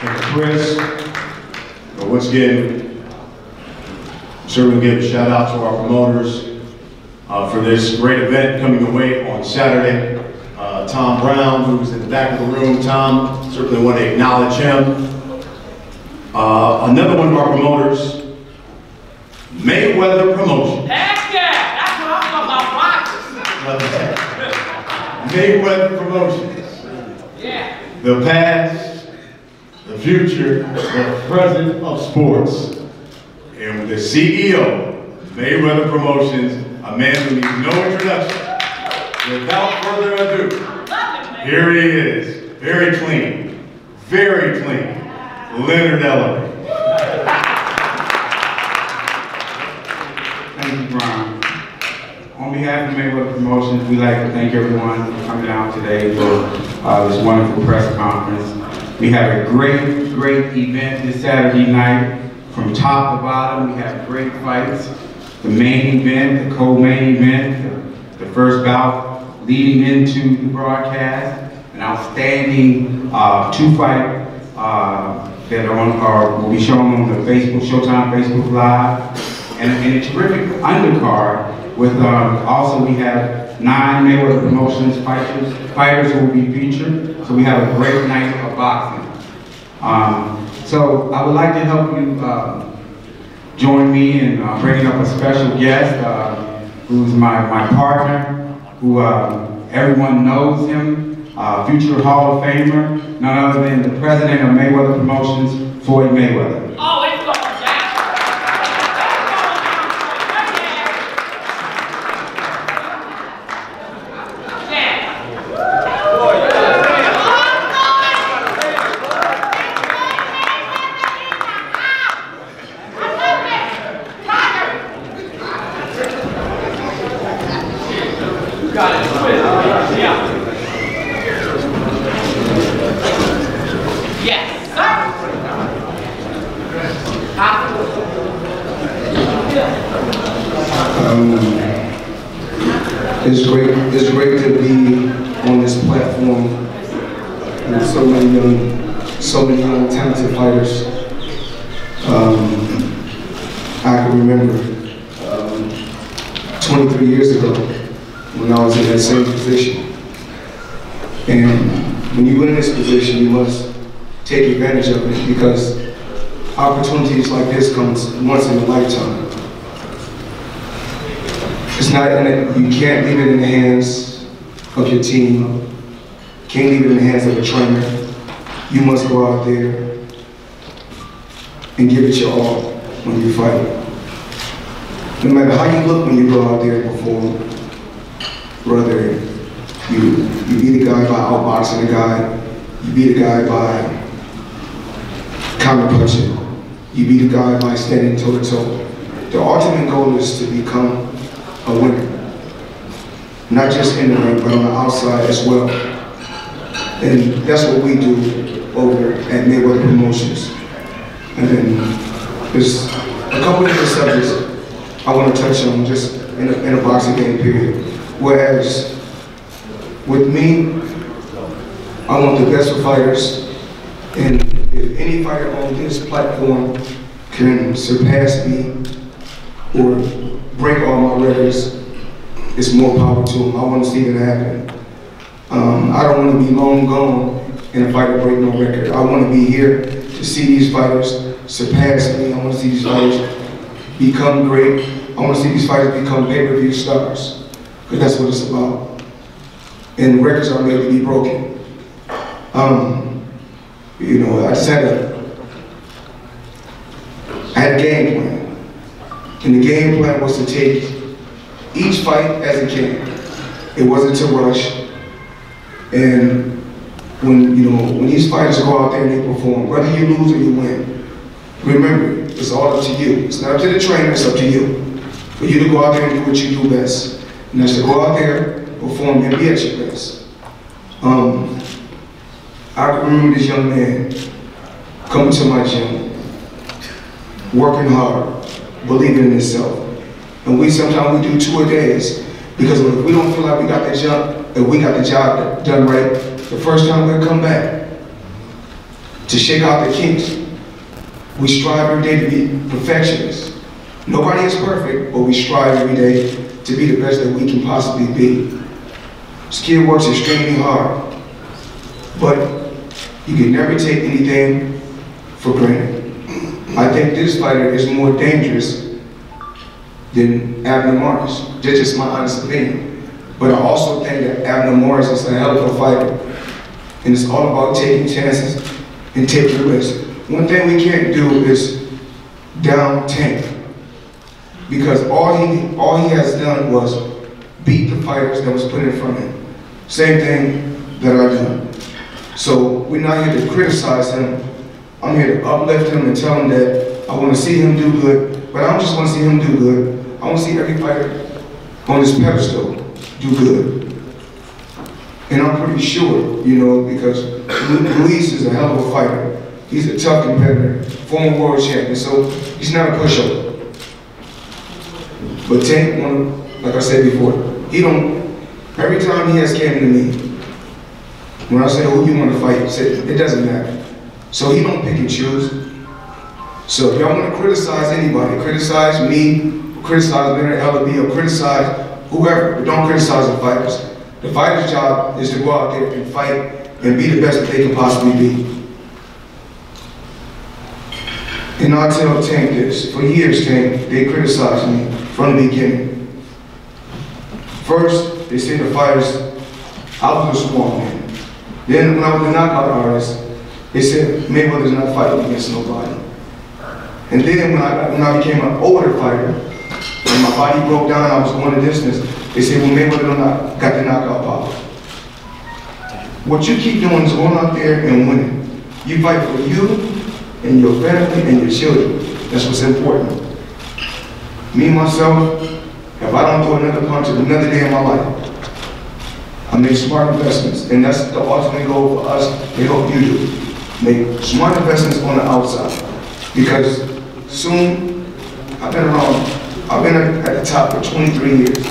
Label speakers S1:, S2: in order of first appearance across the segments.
S1: and Chris. Once again, I'm certainly give a shout out to our promoters for this great event coming away on Saturday. Tom Brown, who's in the back of the room. Tom, certainly want to acknowledge him. Another one of our promoters, Mayweather Promotions.
S2: Heck yeah! That's what I'm talking about.
S1: Mayweather Promotions.
S2: Yeah.
S1: The past, the future, the present of sports. And with the CEO, Mayweather Promotions, a man who needs no introduction. Without further ado, here he is. Very clean. Very clean. Leonard Ellery.
S3: Thank you, Brian. On behalf of Mayweather Promotions, we'd like to thank everyone for coming out today for this wonderful press conference. We have a great, great event this Saturday night. From top to bottom, we have great fights. The main event, the co-main event, the first bout leading into the broadcast, an outstanding two-fight that will be shown on the Showtime Facebook Live, and a terrific undercard with also we have 9 Mayweather Promotions fighters who will be featured. So we have a great night of boxing. So I would like to help you join me in bringing up a special guest who's my partner, who everyone knows him, future Hall of Famer, none other than the president of Mayweather Promotions, Floyd Mayweather.
S2: Oh, it's going down.
S4: It's great to be on this platform with so many young talented fighters. I can remember 23 years ago when I was in that same position. And when you're in this position, you must take advantage of it, because opportunities like this comes once in a lifetime. It's not in it, you can't leave it in the hands of your team. Can't leave it in the hands of a trainer. You must go out there and give it your all when you fight. No matter how you look when you go out there and perform, whether you beat a guy by outboxing a guy, you beat a guy by counter-punching, you beat a guy by standing toe-to-toe. The ultimate goal is to become a winner. Not just in the ring, but on the outside as well. And that's what we do over at Mayweather Promotions. And then there's a couple of different subjects I want to touch on just in a boxing game period. Whereas with me, I want the best for fighters. And if any fighter on this platform can surpass me or break all my records, it's more power to them. I want to see that happen. I don't want to be long gone and a fighter break no record. I want to be here to see these fighters surpass me. I want to see these fighters become great. I want to see these fighters become pay-per-view stars, because that's what it's about. And records are made to be broken. You know, I had a game plan. And the game plan was to take each fight as it came. It wasn't to rush. And when these fighters go out there and they perform, whether you lose or you win, remember, it's all up to you. It's not up to the trainer, it's up to you. For you to go out there and do what you do best. And that's to go out there, perform, and be at your best. I can remember this young man coming to my gym, working hard, believing in himself. And sometimes we do 2 a days, because if we don't feel like we got the job done right, the first time we'll come back to shake out the kinks. We strive every day to be perfectionists. Nobody is perfect, but we strive every day to be the best that we can possibly be. This kid works extremely hard, but you can never take anything for granted. I think this fighter is more dangerous than Abner Morris. That's just my honest opinion. But I also think that Abner Morris is a hell of a fighter. And it's all about taking chances and taking risks. One thing we can't do is down Tank. Because all he has done was beat the fighters that was put in front of him. Same thing that I've done. So we're not here to criticize him. I'm here to uplift him and tell him that I want to see him do good, but I don't just want to see him do good. I want to see every fighter on this pedestal do good. And I'm pretty sure, you know, because Ruiz is a hell of a fighter. He's a tough competitor, former world champion, so he's not a pushover. But Tank, like I said before, every time he has came to me, when I say, who you want to fight, he said, it doesn't matter. So he don't pick and choose. So if y'all want to criticize anybody, criticize me, criticize Leonard Ellaby, or criticize whoever, but don't criticize the fighters. The fighter's job is to go out there and fight and be the best that they can possibly be. And I'll tell Tank this, for years, Tank, they criticized me from the beginning. First, they said the fighters, I was a small man. Then when I was a knockout artist, they said Mayweather's not fighting against nobody. And then when I became an older fighter, and my body broke down, I was going the distance, they said, well, Mayweather got the knockout power. What you keep doing is going out there and winning. You fight for you and your family and your children. That's what's important. Me, myself, if I don't throw another punch another day in my life, I make smart investments, and that's the ultimate goal for us to help you do. Make smart investments on the outside. Because soon, I've been at the top for 23 years.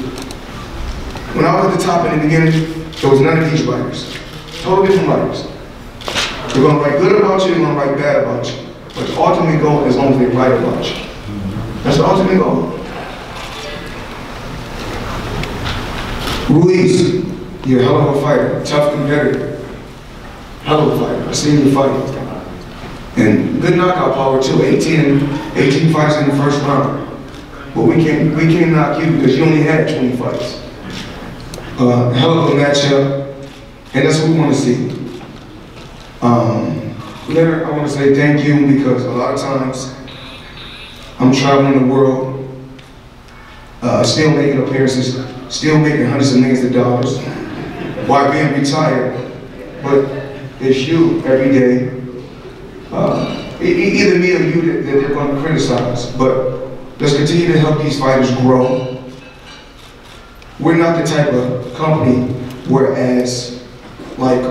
S4: When I was at the top in the beginning, there was none of these writers. Total different writers. They're gonna write good about you, they're gonna write bad about you. But the ultimate goal is as long as they write about you. That's the ultimate goal. Ruiz, you're a hell of a fighter, tough competitor. Hell of a fighter, I've seen you fight. And good knockout power too, 18 fights in the first round. But we can't knock you because you only had 20 fights. Hell of a matchup, and that's what we want to see. Leonard, I want to say thank you because a lot of times I'm traveling the world, still making appearances, still making hundreds of millions of dollars while being retired. But it's you every day, either me or you that they're going to criticize. But let's continue to help these fighters grow. We're not the type of company whereas like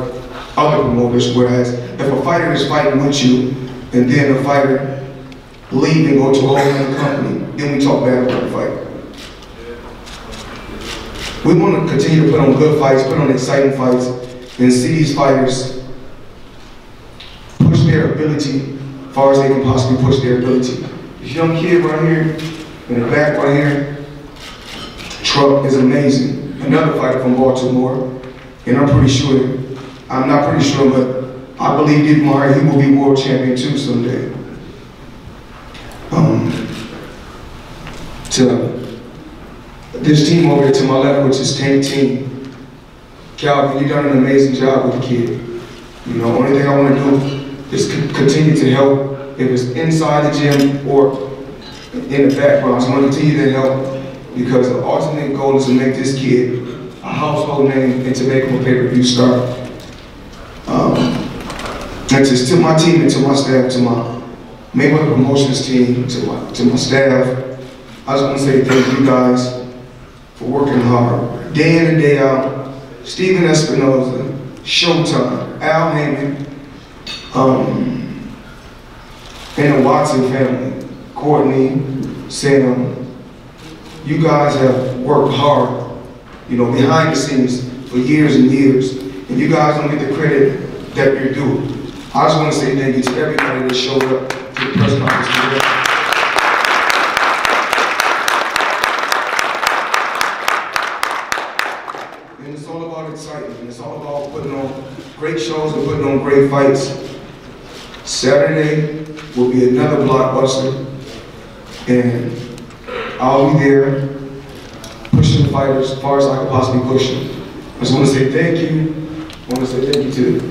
S4: other promoters, whereas if a fighter is fighting with you and then a fighter leave and go to a whole other company, then we talk bad about the fighter. We want to continue to put on good fights, put on exciting fights, and see these fighters push their ability as far as they can possibly push their ability. This young kid right here, in the back right here, Truck is amazing. Another fighter from Baltimore, and I'm not pretty sure, but I believe deep in my heart he will be world champion too someday. To this team over here to my left, which is Tank Team, Calvin, you've done an amazing job with the kid. You know, only thing I want to do is continue to help, if it's inside the gym or in the background. So I want to continue to help because the ultimate goal is to make this kid a household name and to make him a pay-per-view star. And to my team and to my staff, to my Mayweather Promotions team, to my staff, I just want to say thank you guys for working hard, day in and day out. Steven Espinoza, Showtime, Al Heyman, and the Watson family, Courtney, Sam, you guys have worked hard, you know, behind the scenes for years and years, and you guys don't get the credit that you're due. I just want to say thank you to everybody that showed up to the press conference today. And it's all about excitement, and it's all about putting on great shows and putting on great fights. Saturday will be another blockbuster, and I'll be there pushing the fighters as far as I can possibly push them. I just want to say thank you. I want to say thank you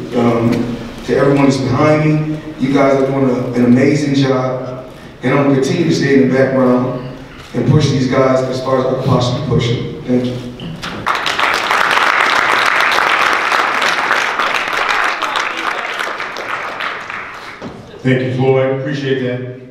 S4: to everyone that's behind me. You guys are doing an amazing job, and I'm going to continue to stay in the background and push these guys as far as I can possibly push them. Thank you.
S1: Thank you, Floyd. Appreciate that.